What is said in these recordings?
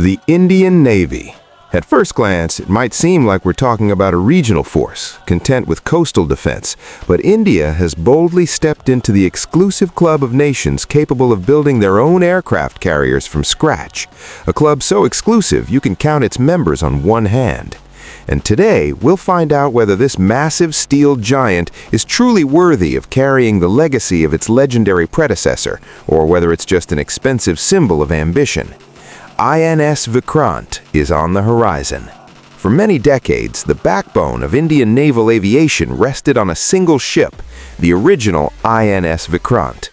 The Indian Navy. At first glance, it might seem like we're talking about a regional force, content with coastal defense, but India has boldly stepped into the exclusive club of nations capable of building their own aircraft carriers from scratch, a club so exclusive you can count its members on one hand. And today, we'll find out whether this massive steel giant is truly worthy of carrying the legacy of its legendary predecessor, or whether it's just an expensive symbol of ambition. INS Vikrant is on the horizon. For many decades, the backbone of Indian naval aviation rested on a single ship, the original INS Vikrant.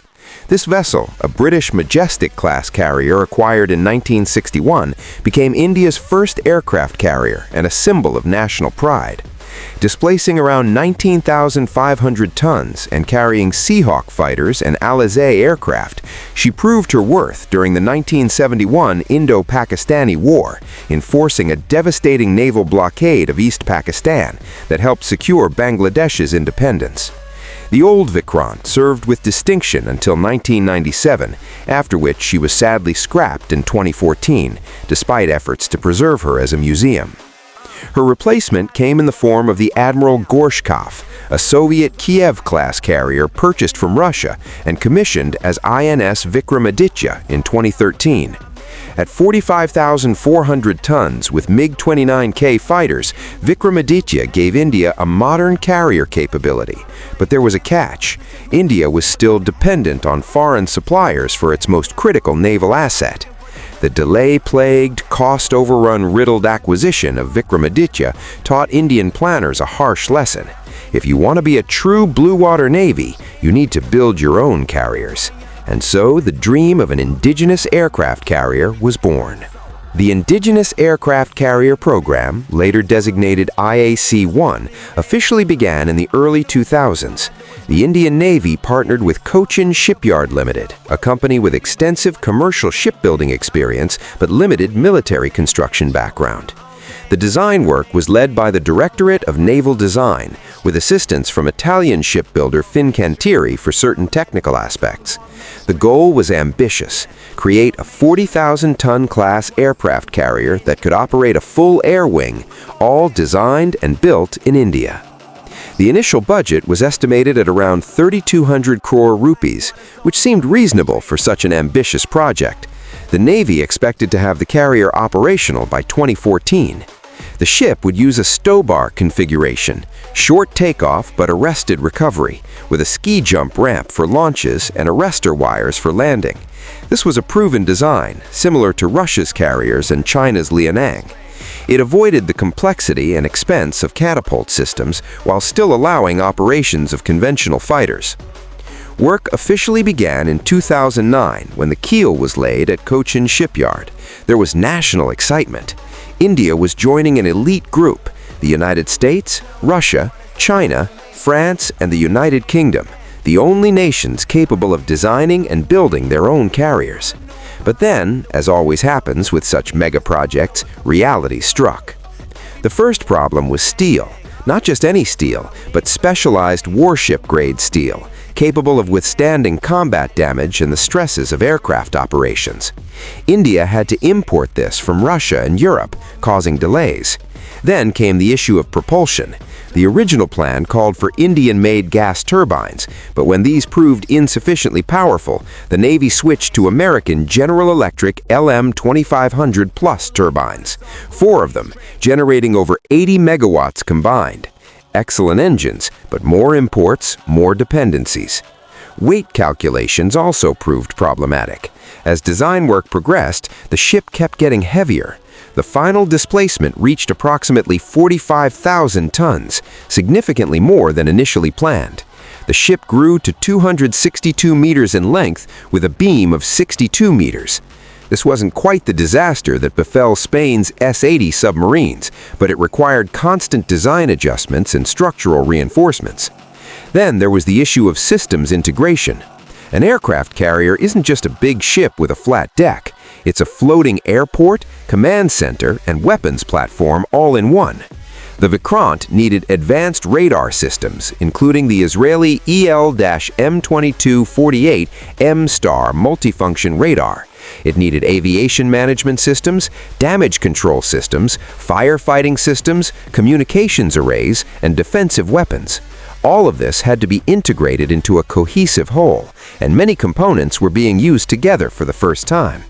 This vessel, a British Majestic-class carrier acquired in 1961, became India's first aircraft carrier and a symbol of national pride. Displacing around 19,500 tons and carrying Seahawk fighters and Alizé aircraft, she proved her worth during the 1971 Indo-Pakistani War, enforcing a devastating naval blockade of East Pakistan that helped secure Bangladesh's independence. The old Vikrant served with distinction until 1997, after which she was sadly scrapped in 2014, despite efforts to preserve her as a museum. Her replacement came in the form of the Admiral Gorshkov, a Soviet Kiev-class carrier purchased from Russia and commissioned as INS Vikramaditya in 2013. At 45,400 tons with MiG-29K fighters, Vikramaditya gave India a modern carrier capability. But there was a catch. India was still dependent on foreign suppliers for its most critical naval asset. The delay-plagued, cost-overrun-riddled acquisition of Vikramaditya taught Indian planners a harsh lesson. If you want to be a true blue-water navy, you need to build your own carriers. And so the dream of an indigenous aircraft carrier was born. The Indigenous Aircraft Carrier Program, later designated IAC-1, officially began in the early 2000s. The Indian Navy partnered with Cochin Shipyard Limited, a company with extensive commercial shipbuilding experience but limited military construction background. The design work was led by the Directorate of Naval Design, with assistance from Italian shipbuilder Fincantieri for certain technical aspects. The goal was ambitious: create a 40,000-ton class aircraft carrier that could operate a full air wing, all designed and built in India. The initial budget was estimated at around 3,200 crore rupees, which seemed reasonable for such an ambitious project. The Navy expected to have the carrier operational by 2014. The ship would use a STOBAR configuration, short takeoff but arrested recovery, with a ski jump ramp for launches and arrestor wires for landing. This was a proven design, similar to Russia's carriers and China's Lianang. It avoided the complexity and expense of catapult systems while still allowing operations of conventional fighters. Work officially began in 2009 when the keel was laid at Cochin Shipyard. There was national excitement. India was joining an elite group: the United States, Russia, China, France, and the United Kingdom, the only nations capable of designing and building their own carriers. But then, as always happens with such mega projects, reality struck. The first problem was steel. Not just any steel, but specialized warship-grade steel, capable of withstanding combat damage and the stresses of aircraft operations. India had to import this from Russia and Europe, causing delays. Then came the issue of propulsion. The original plan called for Indian-made gas turbines, but when these proved insufficiently powerful, the Navy switched to American General Electric LM2500 Plus turbines, 4 of them, generating over 80 megawatts combined. Excellent engines, but more imports, more dependencies. Weight calculations also proved problematic. As design work progressed, the ship kept getting heavier. The final displacement reached approximately 45,000 tons, significantly more than initially planned. The ship grew to 262 meters in length with a beam of 62 meters. This wasn't quite the disaster that befell Spain's S-80 submarines, but it required constant design adjustments and structural reinforcements. Then there was the issue of systems integration. An aircraft carrier isn't just a big ship with a flat deck. It's a floating airport, command center, and weapons platform all in one. The Vikrant needed advanced radar systems, including the Israeli EL-M2248 M-STAR multifunction radar, It needed aviation management systems, damage control systems, firefighting systems, communications arrays, and defensive weapons. All of this had to be integrated into a cohesive whole, and many components were being used together for the first time.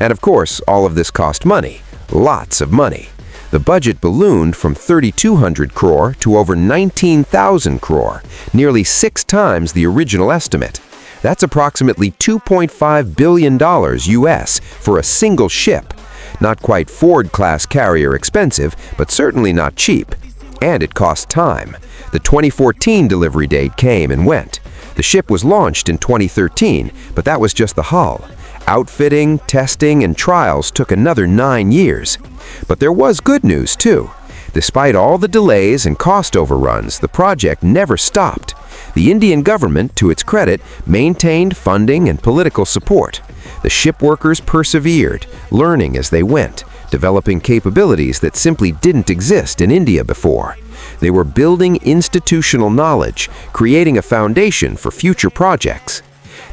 And of course, all of this cost money, lots of money. The budget ballooned from 3,200 crore to over 19,000 crore, nearly 6 times the original estimate. That's approximately $2.5 billion US for a single ship. Not quite Ford-class carrier expensive, but certainly not cheap. And it cost time. The 2014 delivery date came and went. The ship was launched in 2013, but that was just the hull. Outfitting, testing, and trials took another 9 years. But there was good news, too. Despite all the delays and cost overruns, the project never stopped. The Indian government, to its credit, maintained funding and political support. The ship workers persevered, learning as they went, developing capabilities that simply didn't exist in India before. They were building institutional knowledge, creating a foundation for future projects.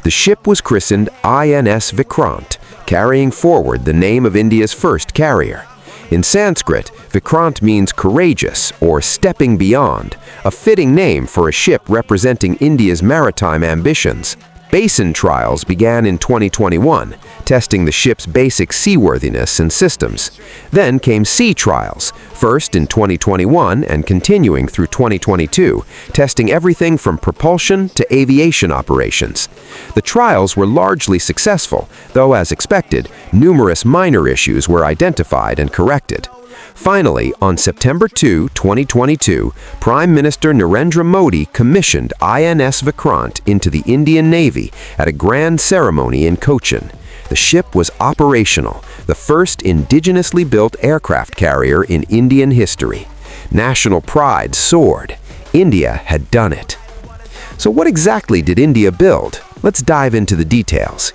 The ship was christened INS Vikrant, carrying forward the name of India's first carrier. In Sanskrit, Vikrant means courageous or stepping beyond, a fitting name for a ship representing India's maritime ambitions. Basin trials began in 2021, testing the ship's basic seaworthiness and systems. Then came sea trials, first in 2021 and continuing through 2022, testing everything from propulsion to aviation operations. The trials were largely successful, though as expected, numerous minor issues were identified and corrected. Finally, on September 2, 2022, Prime Minister Narendra Modi commissioned INS Vikrant into the Indian Navy at a grand ceremony in Cochin. The ship was operational, the first indigenously built aircraft carrier in Indian history. National pride soared. India had done it. So what exactly did India build? Let's dive into the details.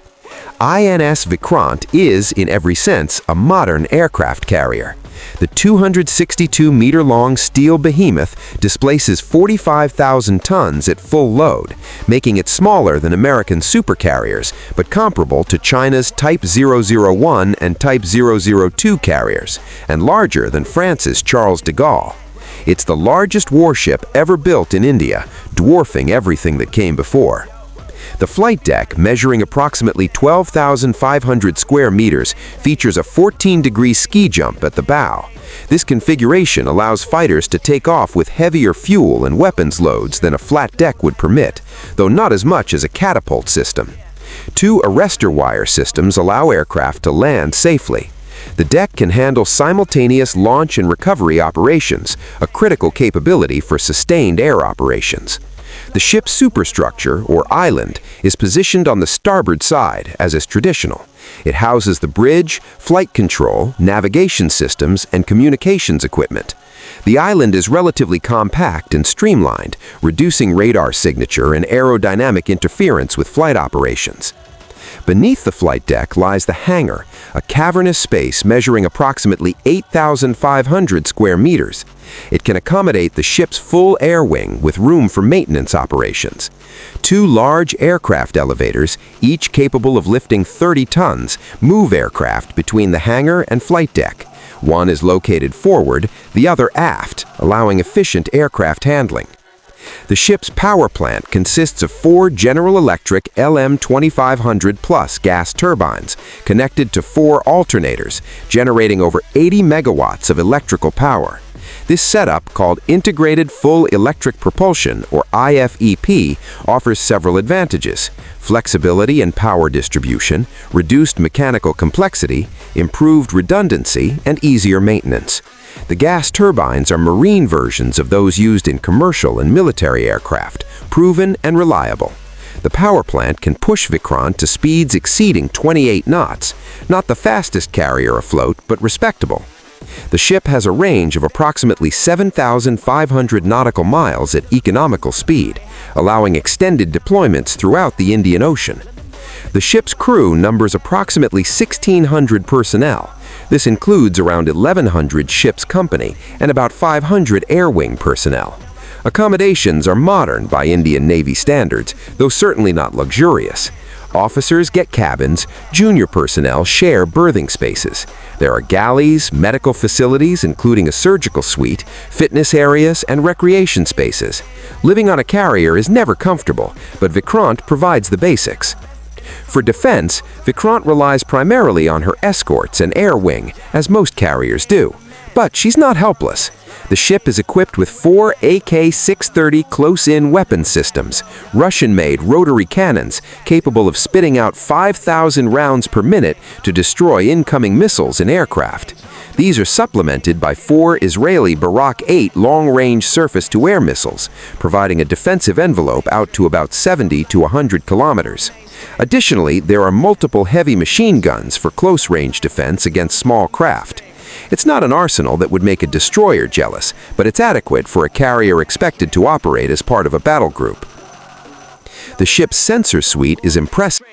INS Vikrant is, in every sense, a modern aircraft carrier. The 262-meter-long steel behemoth displaces 45,000 tons at full load, making it smaller than American supercarriers, but comparable to China's Type 001 and Type 002 carriers, and larger than France's Charles de Gaulle. It's the largest warship ever built in India, dwarfing everything that came before. The flight deck, measuring approximately 12,500 square meters, features a 14-degree ski jump at the bow. This configuration allows fighters to take off with heavier fuel and weapons loads than a flat deck would permit, though not as much as a catapult system. 2 arrestor wire systems allow aircraft to land safely. The deck can handle simultaneous launch and recovery operations, a critical capability for sustained air operations. The ship's superstructure, or island, is positioned on the starboard side, as is traditional. It houses the bridge, flight control, navigation systems, and communications equipment. The island is relatively compact and streamlined, reducing radar signature and aerodynamic interference with flight operations. Beneath the flight deck lies the hangar, a cavernous space measuring approximately 8,500 square meters. It can accommodate the ship's full air wing with room for maintenance operations. 2 large aircraft elevators, each capable of lifting 30 tons, move aircraft between the hangar and flight deck. One is located forward, the other aft, allowing efficient aircraft handling. The ship's power plant consists of 4 General Electric LM2500+ gas turbines connected to 4 alternators, generating over 80 megawatts of electrical power. This setup, called Integrated Full Electric Propulsion, or IFEP, offers several advantages: flexibility and power distribution, reduced mechanical complexity, improved redundancy, and easier maintenance. The gas turbines are marine versions of those used in commercial and military aircraft, proven and reliable. The power plant can push Vikrant to speeds exceeding 28 knots, not the fastest carrier afloat, but respectable. The ship has a range of approximately 7,500 nautical miles at economical speed, allowing extended deployments throughout the Indian Ocean. The ship's crew numbers approximately 1,600 personnel. This includes around 1,100 ship's company and about 500 air wing personnel. Accommodations are modern by Indian Navy standards, though certainly not luxurious. Officers get cabins, junior personnel share berthing spaces. There are galleys, medical facilities including a surgical suite, fitness areas, and recreation spaces. Living on a carrier is never comfortable, but Vikrant provides the basics. For defense, Vikrant relies primarily on her escorts and air wing, as most carriers do. But she's not helpless. The ship is equipped with 4 AK-630 close-in weapon systems, Russian-made rotary cannons capable of spitting out 5,000 rounds per minute to destroy incoming missiles and aircraft. These are supplemented by 4 Israeli Barak 8 long-range surface-to-air missiles, providing a defensive envelope out to about 70 to 100 kilometers. Additionally, there are multiple heavy machine guns for close-range defense against small craft. It's not an arsenal that would make a destroyer jealous, but it's adequate for a carrier expected to operate as part of a battle group. The ship's sensor suite is impressive.